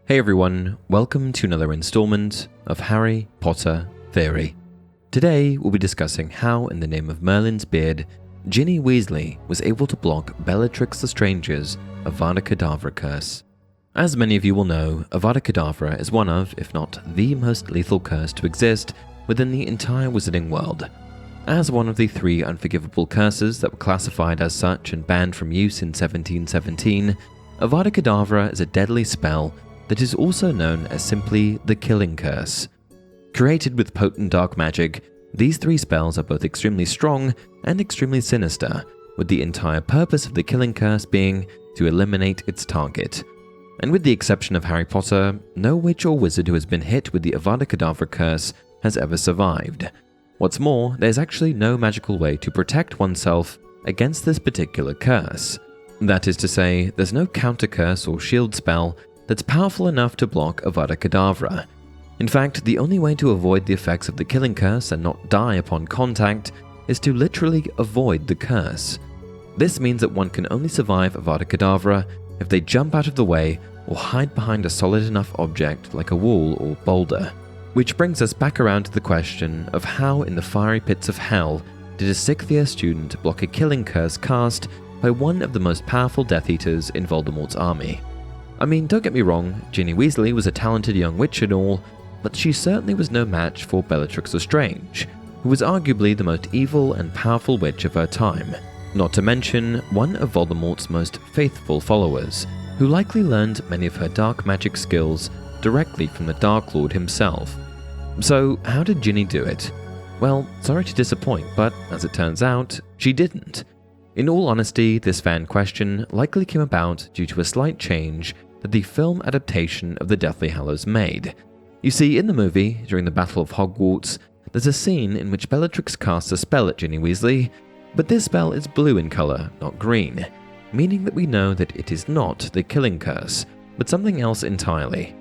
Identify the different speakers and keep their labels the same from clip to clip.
Speaker 1: Hey everyone, welcome to another installment of Harry Potter Theory. Today we'll be discussing how, in the name of Merlin's beard, Ginny Weasley was able to block Bellatrix Lestrange's Avada Kedavra curse. As many of you will know, Avada Kedavra is one of, if not the most lethal curse to exist within the entire wizarding world. As one of the 3 unforgivable curses that were classified as such and banned from use in 1717, Avada Kedavra is a deadly spell that is also known as simply the Killing Curse. Created with potent dark magic, these 3 spells are both extremely strong and extremely sinister, with the entire purpose of the Killing Curse being to eliminate its target. And with the exception of Harry Potter, no witch or wizard who has been hit with the Avada Kedavra curse has ever survived. What's more, there's actually no magical way to protect oneself against this particular curse. That is to say, there's no counter curse or shield spell that's powerful enough to block Avada Kedavra. In fact, the only way to avoid the effects of the Killing Curse and not die upon contact is to literally avoid the curse. This means that one can only survive Avada Kedavra if they jump out of the way or hide behind a solid enough object like a wall or boulder. Which brings us back around to the question of how in the fiery pits of hell did a 6th year student block a Killing Curse cast by one of the most powerful Death Eaters in Voldemort's army. I mean, don't get me wrong, Ginny Weasley was a talented young witch and all, but she certainly was no match for Bellatrix Lestrange, who was arguably the most evil and powerful witch of her time, not to mention one of Voldemort's most faithful followers, who likely learned many of her dark magic skills directly from the Dark Lord himself. So, how did Ginny do it? Well, sorry to disappoint, but as it turns out, she didn't. In all honesty, this fan question likely came about due to a slight change that the film adaptation of the Deathly Hallows made. You see, in the movie, during the Battle of Hogwarts, there's a scene in which Bellatrix casts a spell at Ginny Weasley, but this spell is blue in color, not green, meaning that we know that it is not the Killing Curse, but something else entirely.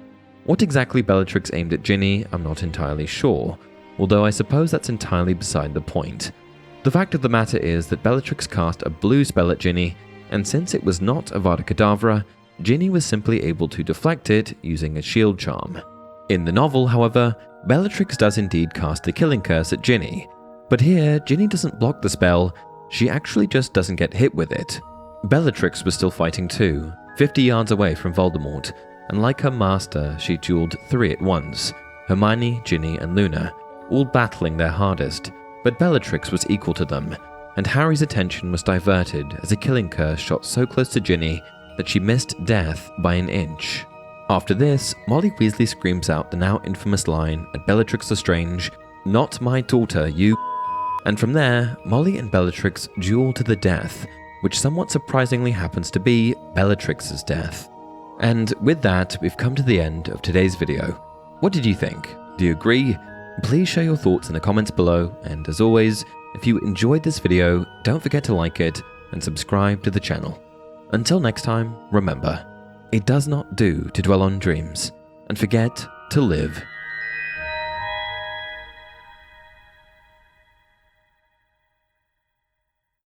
Speaker 1: What exactly Bellatrix aimed at Ginny, I'm not entirely sure, although I suppose that's entirely beside the point. The fact of the matter is that Bellatrix cast a blue spell at Ginny, and since it was not Avada Kedavra, Ginny was simply able to deflect it using a shield charm. In the novel, however, Bellatrix does indeed cast the Killing Curse at Ginny, but here, Ginny doesn't block the spell, she actually just doesn't get hit with it. Bellatrix was still fighting too, 50 yards away from Voldemort, and like her master, she dueled 3 at once, Hermione, Ginny, and Luna, all battling their hardest, but Bellatrix was equal to them, and Harry's attention was diverted as a Killing Curse shot so close to Ginny that she missed death by an inch. After this, Molly Weasley screams out the now infamous line at Bellatrix Lestrange, "Not my daughter, you." And from there, Molly and Bellatrix duel to the death, which somewhat surprisingly happens to be Bellatrix's death. And with that, we've come to the end of today's video. What did you think? Do you agree? Please share your thoughts in the comments below, and as always, if you enjoyed this video, don't forget to like it and subscribe to the channel. Until next time, remember, it does not do to dwell on dreams and forget to live